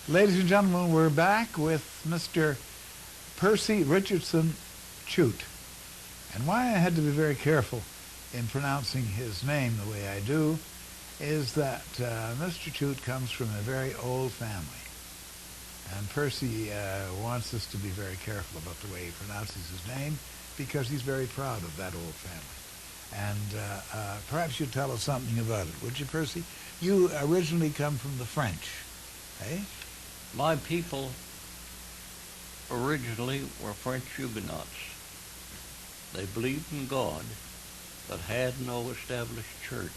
Ladies and gentlemen, we're back with Mr. Percy Richardson Chute. And why I had to be very careful in pronouncing his name the way I do is that Mr. Chute comes from a very old family. And Percy wants us to be very careful about the way he pronounces his name because he's very proud of that old family. And perhaps you'd tell us something about it, would you, Percy? You originally come from the French, eh? My people originally were French Huguenots. They believed in God, but had no established church.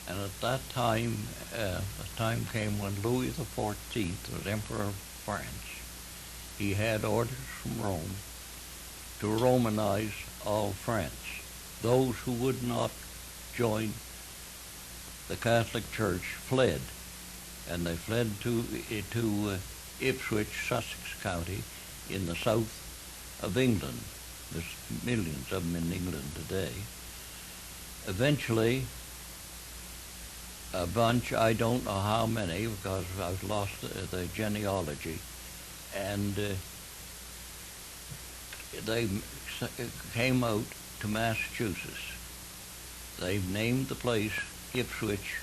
And at that time, the time came when Louis XIV was Emperor of France. He had orders from Rome to Romanize all France. Those who would not join the Catholic Church fled, and they fled to Ipswich, Sussex County, in the south of England. There's millions of them in England today. Eventually, a bunch, I don't know how many, because I've lost the genealogy, and they came out to Massachusetts. They've named the place Ipswich,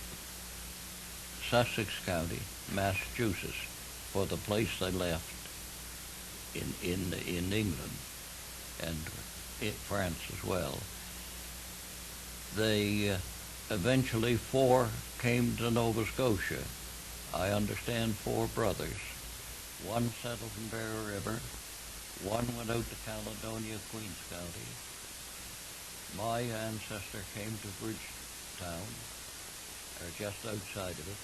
Sussex County, Massachusetts, for the place they left in England and in France as well. They eventually, 4 came to Nova Scotia. I understand 4 brothers. 1 settled in Bear River. 1 went out to Caledonia, Queens County. My ancestor came to Bridgetown, or just outside of it,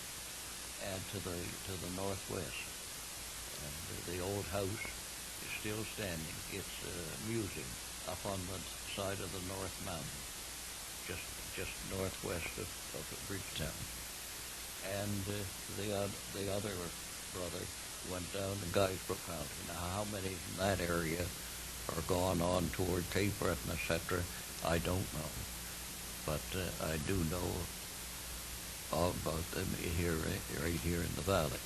and to the northwest. And the old house is still standing. It's a museum up on the side of the North Mountain, just northwest of Bridgetown. And the other brother went down to Guysborough County. Now, how many in that area are gone on toward Cape Breton, etc., I don't know. But I do know all about them right here in the valley.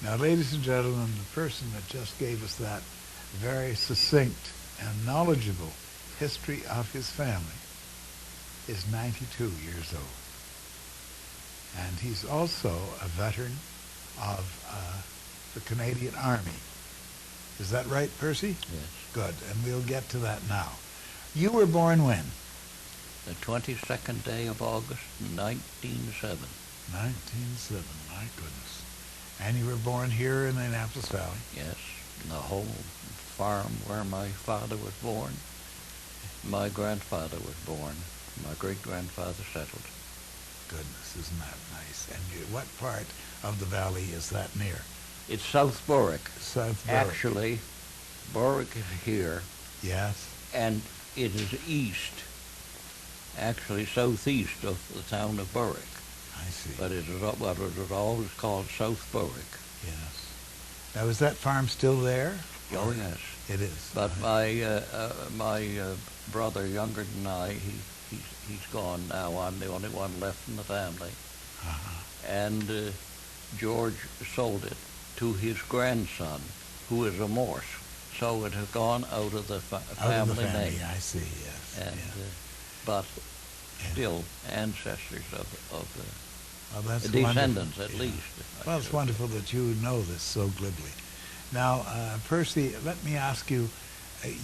Now, ladies and gentlemen, the person that just gave us that very succinct and knowledgeable history of his family is 92 years old. And he's also a veteran of the Canadian Army. Is that right, Percy? Yes. Good, and we'll get to that now. You were born when? The 22nd day of August, 1907. 1907, my goodness. And you were born here in the Annapolis Valley? Yes, the whole farm where my father was born. My grandfather was born. My great-grandfather settled. Goodness, isn't that nice? And what part of the valley is that near? It's South Berwick. South Berwick. Actually, Berwick is here. Yes. And it is east, actually southeast of the town of Berwick. I see. But it is what it was always called South Berwick. Yes. Now, is that farm still there? Oh, yes. It is. But my brother, younger than I, he's gone now. I'm the only one left in the family. Uh-huh. And George sold it to his grandson, who is a Morse. So it has gone out of the family name. I see, yes. And, yeah. But Yeah. still ancestors of Well, that's descendants, wonderful. at Yeah. least. Well, it's wonderful that you know this so glibly. Now, Percy, let me ask you,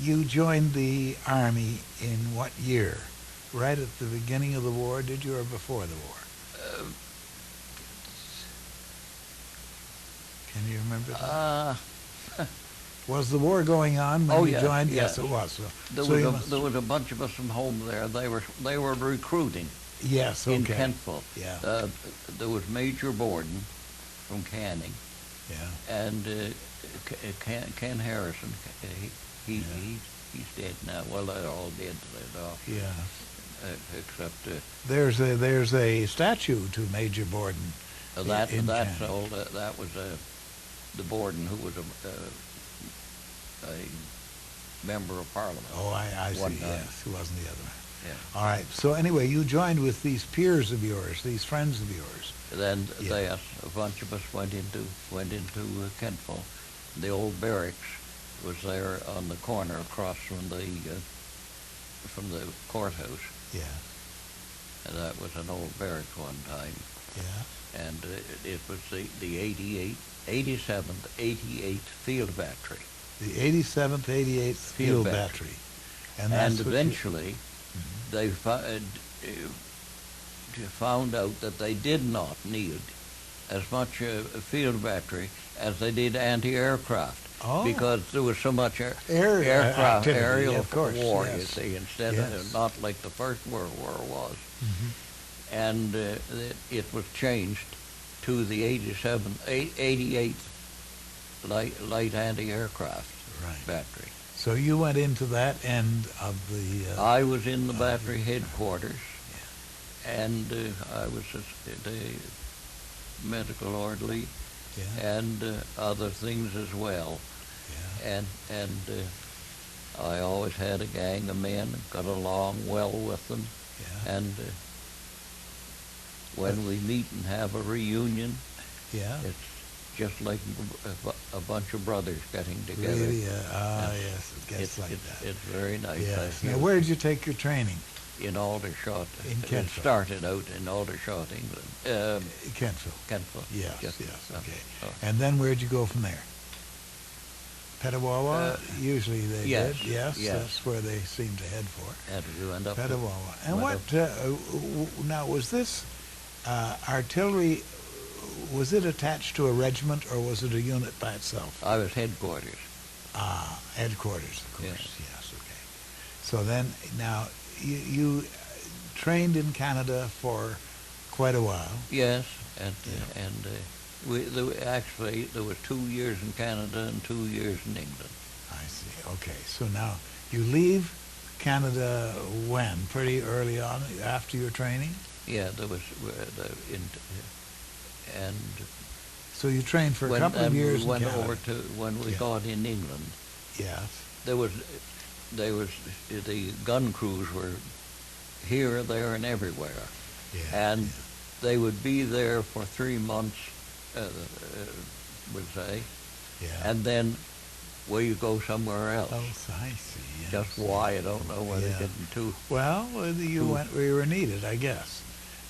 you joined the Army in what year? Right at the beginning of the war, did you, or before the war? Can you remember that? Was the war going on when you joined? Yes, it was. So, there was a bunch of us from home there. They were recruiting. Yes, okay. In Kentville. Yeah. There was Major Borden from Canning. Yeah. And Ken Harrison. He's dead now. Well, they're all dead. Yeah. Except there's a statue to Major Borden. That's old. That was the Borden who was a member of Parliament. Oh, I see. Yes, who wasn't the other man? Yeah. All right. So anyway, you joined with these peers of yours, these friends of yours, then Yeah. yes, a bunch of us went into Kentville. The old barracks was there on the corner across from the courthouse, Yeah. and that was an old barracks one time. Yeah. And it was the 87th, 88th Field Battery. The 87th, 88th Field Battery. And that's what eventually, they found out that they did not need as much a field battery as they did anti-aircraft. Oh. Because there was so much aircraft activity, aerial of course, war, yes. you see, instead Yes. of not like the First World War was. Mhm. And it was changed to the 88th light anti-aircraft Right. battery. So you went into that end of the... I was in the battery headquarters, and I was the medical orderly Yeah. and other things as well. Yeah. And I always had a gang of men, got along well with them, Yeah. and when we meet and have a reunion, Yeah. it's just like a bunch of brothers getting together. Really? Yes, it gets like it's, that. It's very nice. Yes. Now, where did you take your training? In Aldershot. In It Kentville. started out in Aldershot, England. Kentville. Kentville. Yes, Just- yes, okay. oh. And then where'd you go from there? Petawawa? Uh, Usually they yes, did. Yes, yes. that's where they seem to head for. And we went up. Petawawa. And went what, now was this artillery, was it attached to a regiment or was it a unit by itself? I was headquarters. Headquarters, of course. Yeah. Yes, okay. So then, now, you trained in Canada for quite a while. Yes, and Yeah. actually there was 2 years in Canada and 2 years in England. I see. Okay. So now you leave Canada when? Pretty early on after your training? Yeah, there was and So you trained for a couple of and years we went in Canada. over to when we Yeah. got in England. Yes. There was the gun crews were here, there, and everywhere, Yeah. and they would be there for 3 months, would say, yeah. and then you go somewhere else. Oh, I see. Yes. Just why, I don't know whether Yeah. getting too. Well, you Who- went where you were needed, I guess.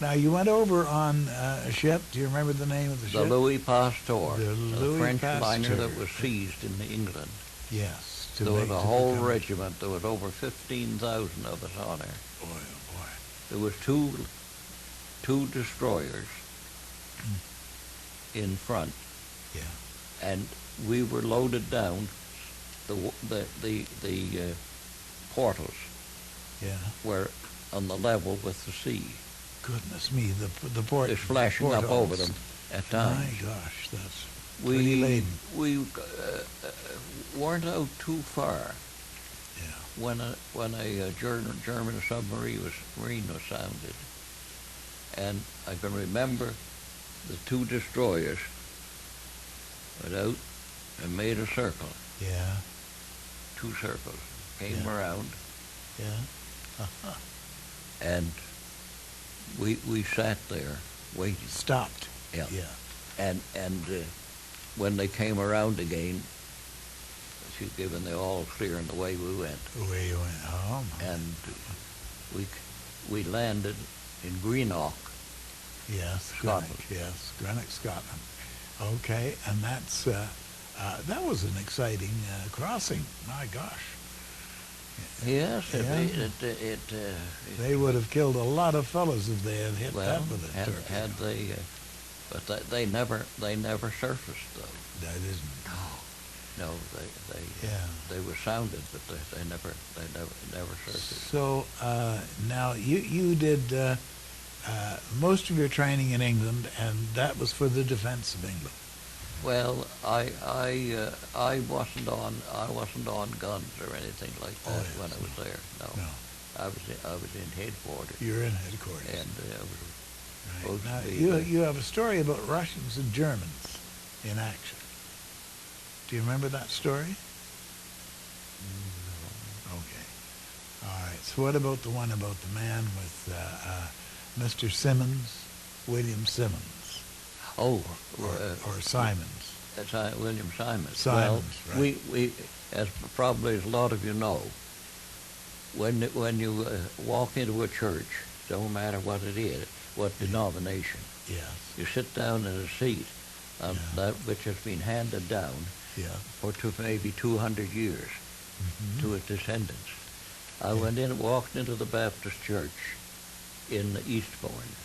Now, you went over on a ship. Do you remember the name of the The ship? Louis Pasteur, The Louis French liner that Pasteur. was seized in England. Yes. to There was make- a to whole become- regiment. There was over 15,000 of us on there. Boy, oh boy. There was two destroyers in front, Yeah. and we were loaded down. The portals Yeah. were on the level with the sea, Goodness me, the port. just flashing up over portholes. them at times. My gosh, that's pretty laden. We weren't out too far Yeah. when a German submarine was sounded, and I can remember the two destroyers went out and made a circle, Yeah. 2 circles, came Yeah. around, Yeah. and we sat there waiting. Stopped. Yeah. Yeah. And when they came around again, she was given the all clear and away we went. Away you went. Oh my. And we landed in Greenock. Yes. Scotland. Greenock, yes. Greenock, Scotland. Okay, and that's that was an exciting crossing. My gosh. Yes, Yeah. it They would have killed a lot of fellows if they had hit well, that with a torpedo. had they, but they never surfaced though. That isn't. No, Yeah. they were sounded, but they never surfaced. So now you did most of your training in England, and that was for the defense of England. Well, I wasn't on guns or anything like Oh, that yes, when I was there. No, No, I was in headquarters, you're in headquarters. and I was Right. supposed Now to be. you have a story about Russians and Germans in action. Do you remember that story? Okay. All right. So what about the one about the man with Mr. Simmons, William Simmons? Oh, or Simons. William Simons. Simons, well, right. we, as probably as a lot of you know, when you walk into a church, don't matter what it is, what denomination, Yes. you sit down in a seat that which has been handed down for maybe 200 years to its descendants. I walked into the Baptist church in Eastbourne.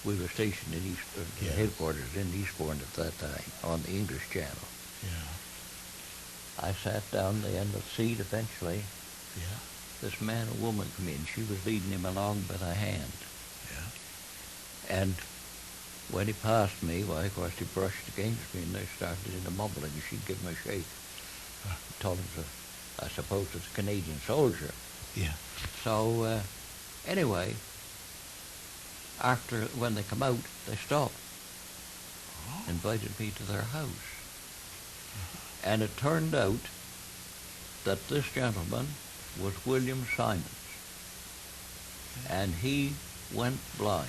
We were stationed in headquarters in Eastbourne at that time on the English Channel. Yeah. I sat down the end of the seat eventually. Yeah. This man and woman come in. She was leading him along by the hand. Yeah. And when he passed me, well, of course, he brushed against me, and they started in a mumbling, and she'd give him a shake. Told him, I suppose it's a Canadian soldier. Yeah. So, anyway, when they come out, they stopped. Invited me to their house. And it turned out that this gentleman was William Simons. And he went blind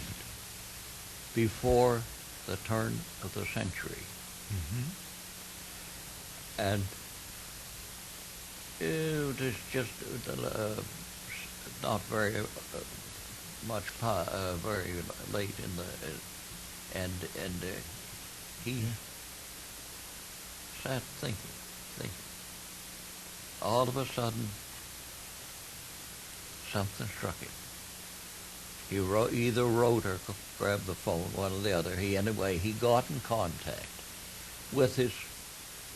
before the turn of the century. And it was just not very much very late in the and he sat thinking. All of a sudden, something struck him. He either wrote or grabbed the phone, one or the other. He got in contact with his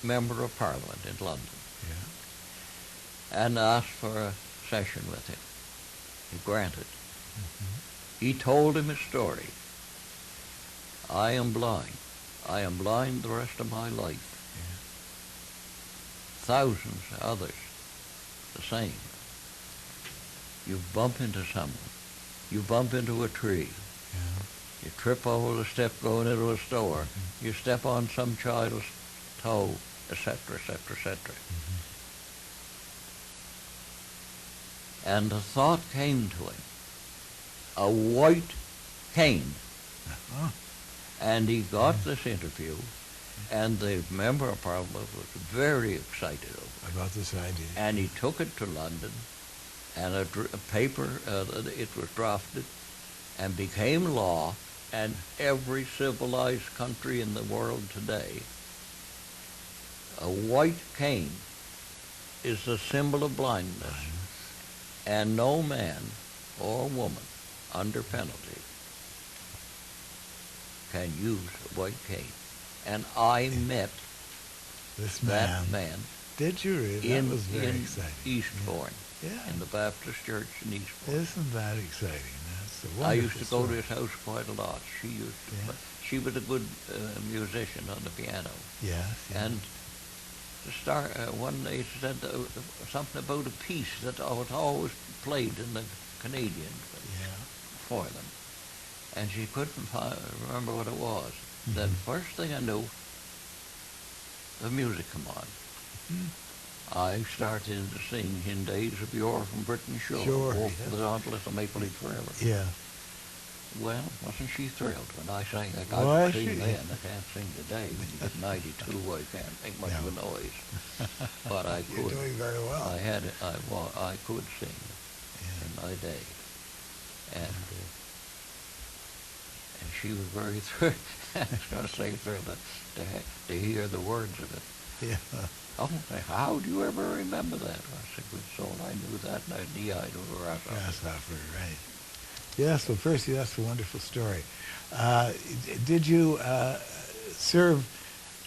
member of Parliament in London and asked for a session with him. He granted. He told him his story. I am blind. I am blind the rest of my life. Thousands of others the same. You bump into someone. You bump into a tree. You trip over a step going into a store. You step on some child's toe, etc., etc., etc. And the thought came to him, a white cane. And he got this interview, and the member of Parliament was very excited over it. About this idea. And he took it to London, and a paper, it was drafted, and became law, and every civilized country in the world today, a white cane is the symbol of blindness, and no man or woman under penalty can use a white cane. And I met that man. Did you really? That was very exciting. Eastbourne, in the Baptist church in Eastbourne. Isn't that exciting? That's a wonderful I used to go story. to his house quite a lot. She was a good musician on the piano. Yes. And to start, one day she said something about a piece that was always played in the Canadian for them. And she couldn't remember what it was. Then first thing I knew, the music come on. I started to sing In Days of Yore from Britain Shore. Walk the Dauntless and Maple Leaf Forever. Yeah. Well, wasn't she thrilled when I sang? I could sing then. I can't sing today. When you get 92, I can't make much of a noise. But I could. You're doing very well. I could sing in my day. And she was very thrilled. I was going to say thrilled to hear the words of it. Yeah. Oh, how do you ever remember that? I said, good soul, I knew that, and I DI'd over Grasshopper, right. Yes, well, Percy, that's a wonderful story. Did you serve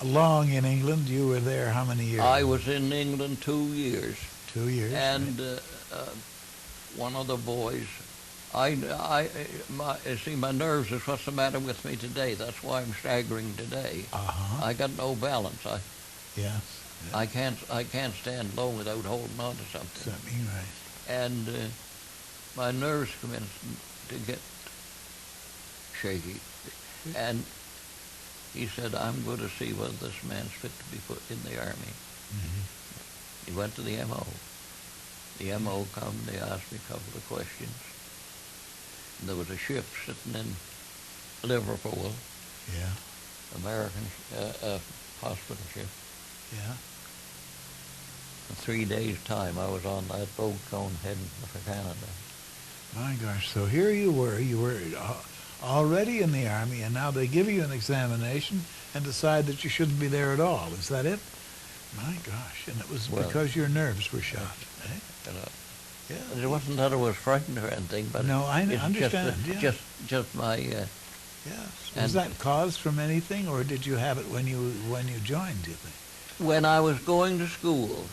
long in England? You were there how many years? I was in England 2 years. 2 years. And one of the boys, see, my nerves is what's the matter with me today. That's why I'm staggering today. I got no balance. Yes. I can't stand low without holding on to something. Something, right. And my nerves commenced to get shaky. And he said, I'm going to see whether this man's fit to be put in the Army. He went to the M.O. The M.O. come, they asked me a couple of questions. And there was a ship sitting in Liverpool. Yeah. American hospital ship. Yeah. In 3 days' time, I was on that boat going heading for Canada. My gosh, so here you were already in the Army, and now they give you an examination and decide that you shouldn't be there at all. Is that it? My gosh, and it was Well, because your nerves were shot, eh? Yeah. It wasn't that I was frightened or anything, but No, I it's understand, yeah. just my. Yes. And Was that caused from anything, or did you have it when you joined, do you think? When I was going to school,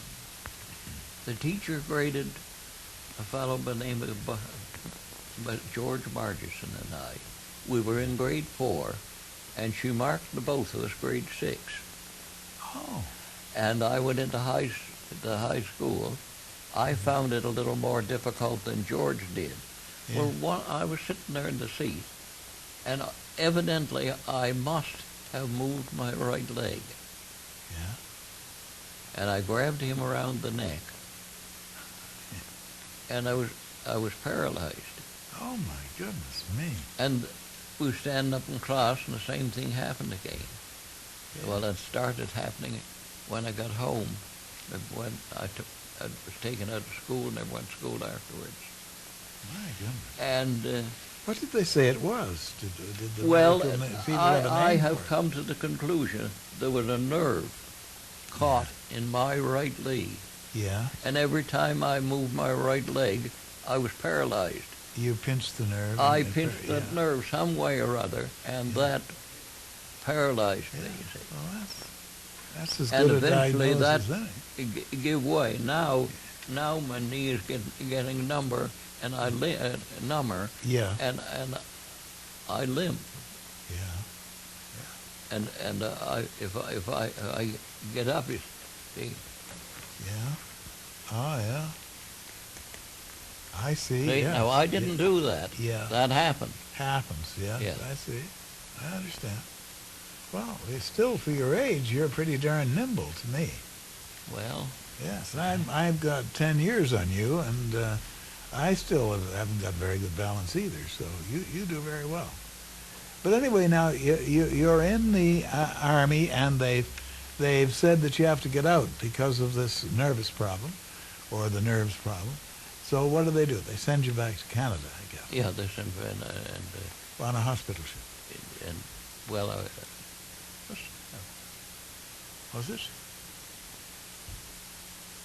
the teacher graded a fellow by the name of George Margerson and I. We were in grade 4, and she marked the both of us grade 6. Oh. And I went into the high school. I found it a little more difficult than George did. Yeah. Well, I was sitting there in the seat, and evidently I must have moved my right leg. Yeah. And I grabbed him around the neck, and I was paralyzed. Oh my goodness me. And we were standing up in class, and the same thing happened again. Yeah. Well, it started happening when I got home. When I was taken out of school, and never went to school afterwards. My goodness. And What did they say it was? Did the well, medical people have a name I for have it? come to the conclusion there was a nerve caught in my right leg, Yeah. and every time I moved my right leg, I was paralyzed. You pinched the nerve. I and it pinched that yeah. nerve some way or other, and Yeah. that paralyzed Yeah. me, you see. Well, that's as And good a eventually diagnosis that as any. give way. Now my knee is getting number, and I number, Yeah. and I limp. Yeah. And if I get up, you see. Yeah. Oh, yeah. I see. See, Yes. now I didn't do that. Yeah. That happened. Happens, yes. Yes. I see. I understand. Well, still, for your age, you're pretty darn nimble to me. Well, Yes, I've got 10 years on you, and I still haven't got very good balance either, so you do very well. But anyway, now you're in the Army, and they've said that you have to get out because of this nervous problem, or the nerves problem. So what do? They send you back to Canada, I guess. yeah, this On a hospital ship. and well, Was it?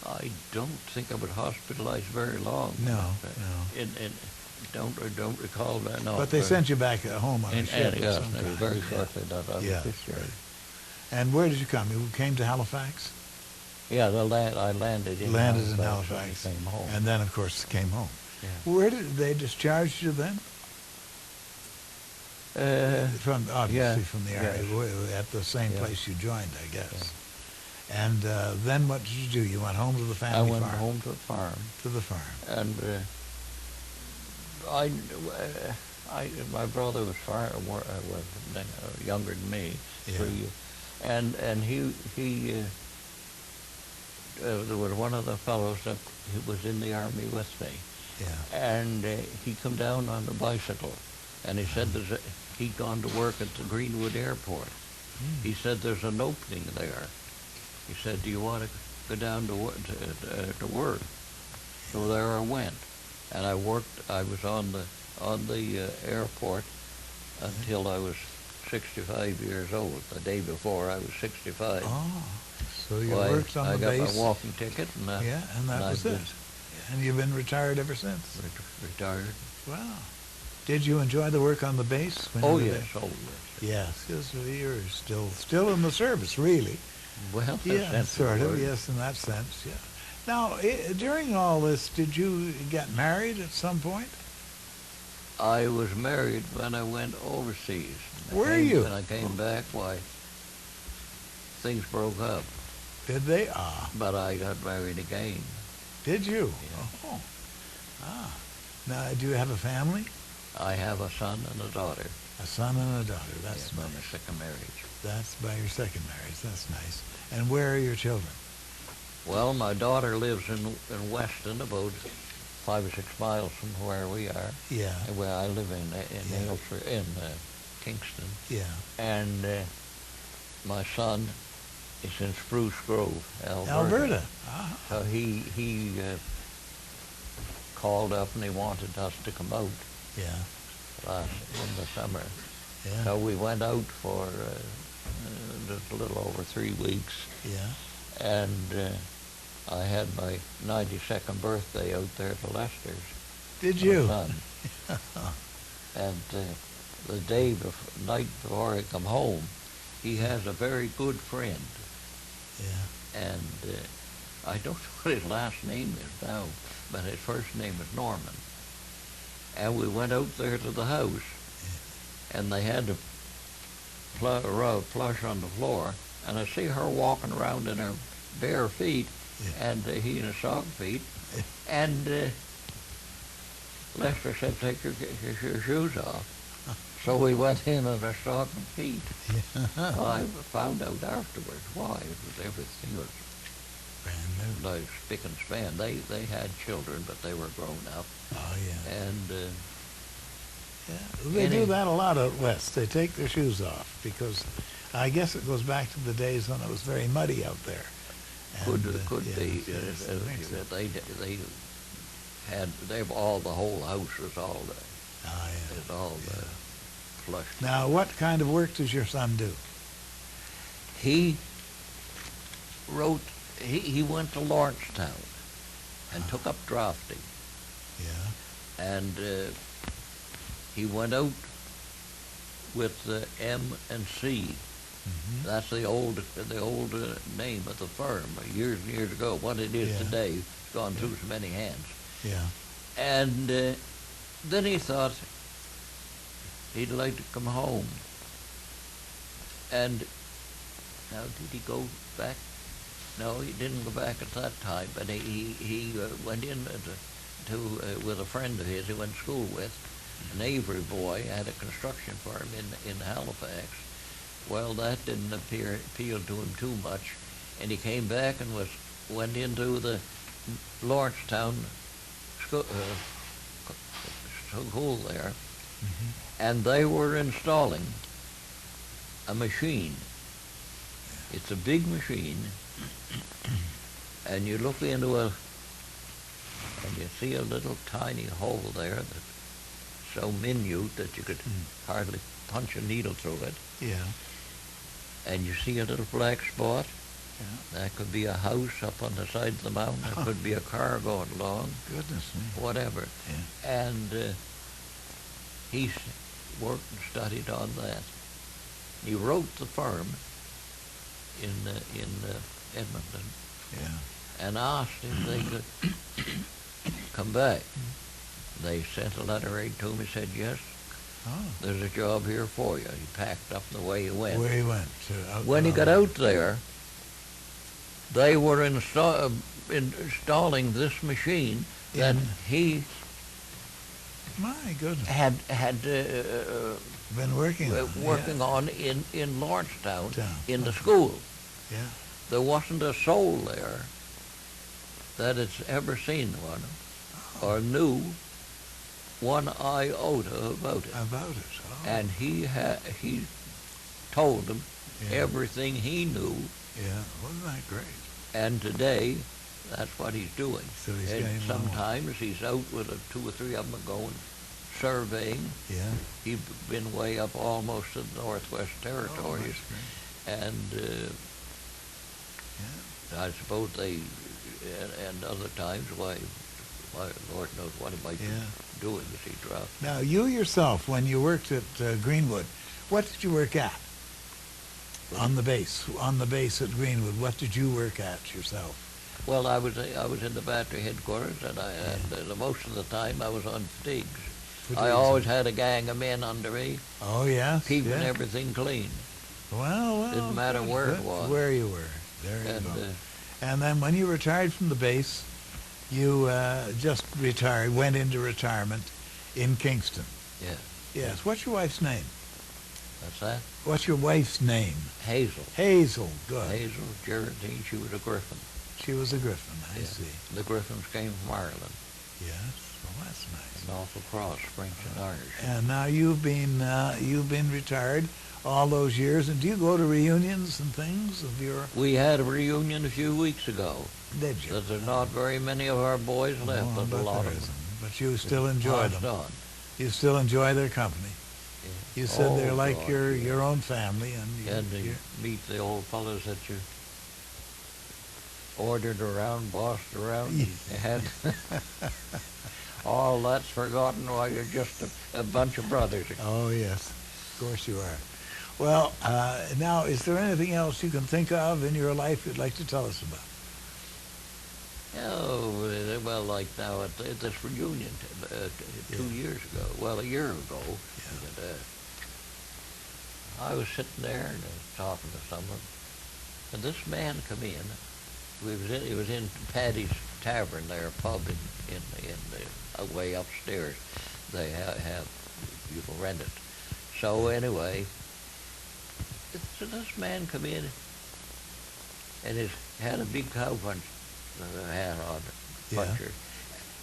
I don't think I was hospitalized very long. No, Uh, no. And don't recall that. No. But they sent you back home on a And ship of yes, some it was kind. very Yeah. shortly that I was Yeah, discharged. right. And where did you come? You came to Halifax? Yeah, I landed in Landed in Halifax Halifax. and came home. And then, of course, came home. Yeah. Where did they discharge you then? From obviously yeah, from the yes. Army, at the same Yeah. place you joined, I guess. And then what did you do? You went home to the I family went farm? home to the farm, To the farm. and my brother was younger than me, Yeah. 3 years, and he there was one of the fellows that was in the Army with me, Yeah. and he come down on the bicycle, and he said he'd gone to work at the Greenwood Airport. He said there's an opening there. He said, do you want to go down to work? So there I went, and I worked. I was on the airport until I was 65 years old. The day before I was 65. Oh, so you Well, worked on I the got base. my walking ticket, and Yeah, and that I was it. just And you've been retired ever since. retired. Wow. Did you enjoy the work on the base? When Oh you were yes, there? oh yes. Yes, you're still in the service, really. Well, Yeah, that's sort of, word. yes, in that sense, yeah. Now, during all this, did you get married at some point? I was married when I went overseas. Were you? When I came back, why, things broke up. Did they? Ah, But I got married again. did you? Yeah. Oh. Ah. Now, do you have a family? I have a son and a daughter. A son and a daughter. That's Yes, by my nice. second marriage. That's by your second marriage. That's nice. And where are your children? Well, my daughter lives in Weston, about 5 or 6 miles from where we are. Yeah. Where I live in Yeah. Aylesford, in Kingston. Yeah. And my son is in Spruce Grove, Alberta. Alberta. Ah. So he called up and he wanted us to come out Yeah. in the summer. Yeah. So we went out for just a little over 3 weeks. Yeah. And I had my 92nd birthday out there to Lester's. Did you? Son. And the night before I come home, he has a very good friend. Yeah. And I don't know what his last name is now, but his first name is Norman. And we went out there to the house, and they had a plush on the floor, and I see her walking around in her bare feet, and he in his sock feet, and Lester said, take your shoes off. So we went in on our stocking feet. Yeah. I found out afterwards why. It was everything was Brand new. like spick and span. They had children, but they were grown up. Oh, yeah. And Yeah. They do that a lot out west. They take their shoes off because I guess it goes back to the days when it was very muddy out there. could And, be. yes, I think so. They've all, the whole house was all the, Ah, yeah. is all the flush. Now, what kind of work does your son do? He he went to Lawrencetown and took up drafting. Yeah. And he went out with the M&C. Mm-hmm. That's the old name of the firm years and years ago. What it is Yeah. today, it's gone through so many hands. Yeah. And then he thought he'd like to come home. And now, did he go back? No, he didn't go back at that time. But he went in with a friend of his he went to school with, an Avery boy, had a construction firm in Halifax. Well, that didn't appeal to him too much, and he came back and went into the Lawrencetown school there, Mm-hmm. and they were installing a machine. It's a big machine, and you look into and you see a little tiny hole there that's so minute that you could hardly punch a needle through it. Yeah. And you see a little black spot. Yeah. That could be a house up on the side of the mountain. That could be a car going along. Goodness me. Whatever. Yeah. And he worked and studied on that. He wrote the firm in Edmonton Yeah. and asked if they could come back. They sent a letter right to him. He said, yes, Oh. there's a job here for you. He packed up the way he went. Where he went? When he got out there, they were installing this machine that he My goodness. had Been working on. in Lawrencetown Town. in the school. Yeah. There wasn't a soul there that had ever seen one or knew one iota about it. About it. Oh. And he told them Yeah. everything he knew. Yeah. Wasn't that great? And today, that's what he's doing. So he's And getting along. sometimes he's out with 2 or 3 of them going surveying. Yeah. He's been way up almost to the Northwest Oh, Territories. that's great. And Yeah. I suppose and other times, why, Lord knows what he might Yeah. be doing as he dropped. Now, you yourself, when you worked at Greenwood, what did you work at? On the base at Greenwood, what did you work at yourself? Well, I was in the battery headquarters, and most of the time I was on fatigues. I always had a gang of men under me, Oh, yes. keeping yeah. everything clean. Well, Didn't matter good, where it good. was. Where you were. There you And go. And then when you retired from the base, you just retired, went into retirement in Kingston. yeah, Yes. What's your wife's name? that's that. What's your wife's name? Hazel. Hazel. Good. Hazel Geraldine, she was a Griffin. She was a Griffin. I Yeah. see. The Griffins came from Ireland, Yes. Well, that's nice. an awful cross, French and Irish. And now you've been retired all those years. And do you go to reunions and things of your... We had a reunion a few weeks ago. Did you? There's not very many of our boys left, Oh, but a lot there of them. isn't. But you still enjoy them. On. You still enjoy their company. Yeah. You said they're like God, your yeah. your own family, and And to meet the old fellows that you ordered around, bossed around, and had all that's forgotten while you're just a bunch of brothers. Oh yes, of course you are. Well, now is there anything else you can think of in your life you'd like to tell us about? Oh, well, like now at this reunion 2 years ago, well, a year ago, and, I was sitting there and talking to someone, and this man come in. He was in Paddy's Tavern there, a pub in the way upstairs. They have you can rent it. So anyway, so this man come in, and he had a big cow punch hat on, puncher,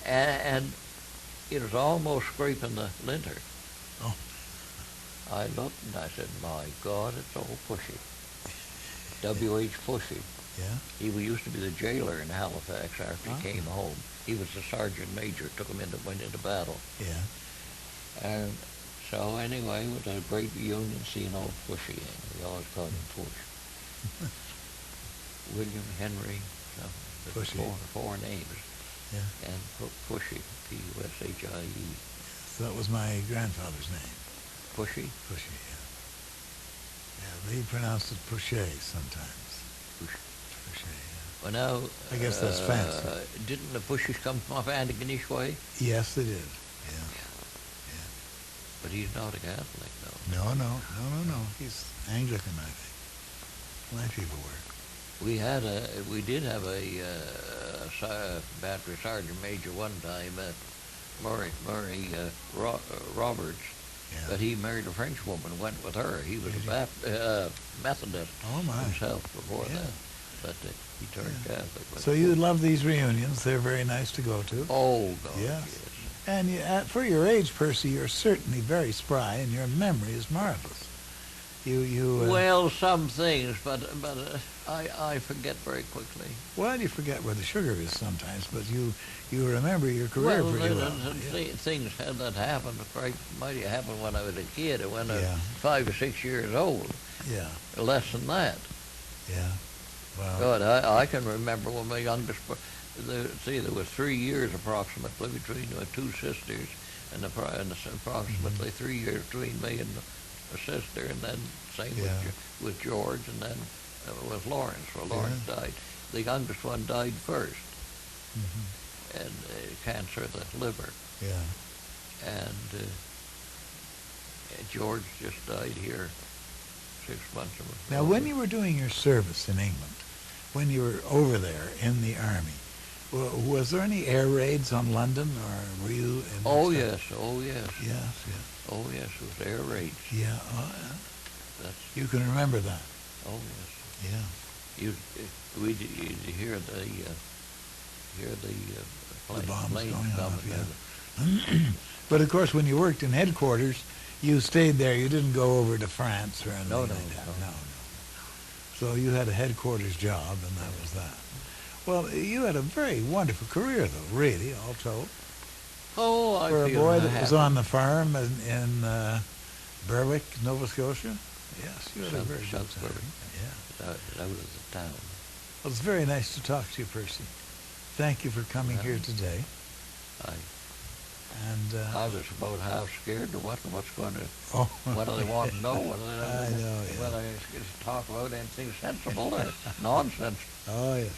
and it was almost scraping the linter. Oh. I looked and I said, "My God, it's old Pushy, W.H. Pushy." Yeah. He used to be the jailer in Halifax after he came home. He was the sergeant major, went into battle. Yeah. And so anyway, it was a great reunion seeing old Pushy. We always called him Push. William Henry, Pushy. Four names. Yeah. And Pushy, P-U-S-H-I-E. So that was my grandfather's name. Pushy? Pushy, yeah. Yeah, they pronounced it Pushay sometimes. Push. Pushay, yeah. Well, now, I guess that's fancy. Didn't the Pushys come from Antigonish way? Yes, they did. Yeah. Yeah. But he's not a Catholic, though. No. He's Anglican, I think. My people were. We did have a battery sergeant major one time, Murray Roberts. Yeah. But he married a French woman, went with her. He was a Methodist himself before that. But he turned Catholic. So you love these reunions. They're very nice to go to. Oh, God, yes. yes. And for your age, Percy, you're certainly very spry, and your memory is marvelous. Well, some things, but I forget very quickly. Well, you forget where the sugar is sometimes, but you remember your career pretty well. Things that happened, might have happened when I was a kid, or when I was 5 or 6 years old. Yeah. Less than that. Yeah. Wow. God, I can remember when my youngest, there was 3 years approximately between my two sisters, and approximately 3 years between me and a sister, and then same with George, and then with Lawrence. Well, Lawrence died. The youngest one died first, and cancer of the liver. Yeah. And George just died here 6 months ago. Now, when you were doing your service in England, when you were over there in the army, was there any air raids on London, or were you in... Oh, yes. Yes. Oh, yes, it was air raids. Yeah. You can remember that. Oh, yes. Yeah. You'd hear the bombs planes going coming. off, yeah. But of course, when you worked in headquarters, you stayed there. You didn't go over to France or anything like that. No. So you had a headquarters job, and that was that. Well, you had a very wonderful career, though, really, all told. Oh, I For a feel boy that happy. was on the farm in Berwick, Nova Scotia. Yes, you had a very good time. Yeah. Out of the town. Well, it's very nice to talk to you, Percy. Thank you for coming here today. I was about half scared to what's going to, Oh. what do they want to know? I know, yeah. Whether I just talk about anything sensible or nonsense. Oh, yes.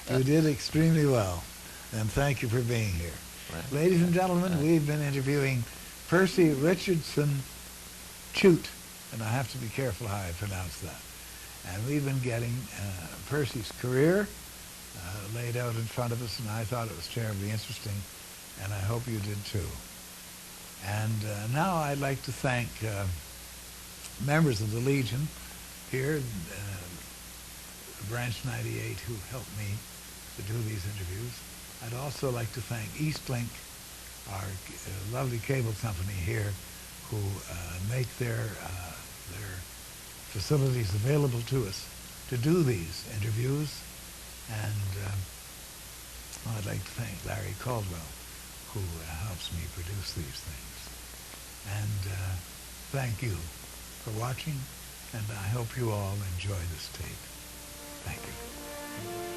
No, you did extremely well, and thank you for being here. Right. Ladies and gentlemen, we've been interviewing Percy Richardson Chute, and I have to be careful how I pronounce that. And we've been getting Percy's career laid out in front of us, and I thought it was terribly interesting, and I hope you did too. And now I'd like to thank members of the Legion here, Branch 98, who helped me to do these interviews. I'd also like to thank Eastlink, our lovely cable company here, who make their there are facilities available to us to do these interviews. And I'd like to thank Larry Caldwell, who helps me produce these things. And thank you for watching, and I hope you all enjoy this tape. Thank you.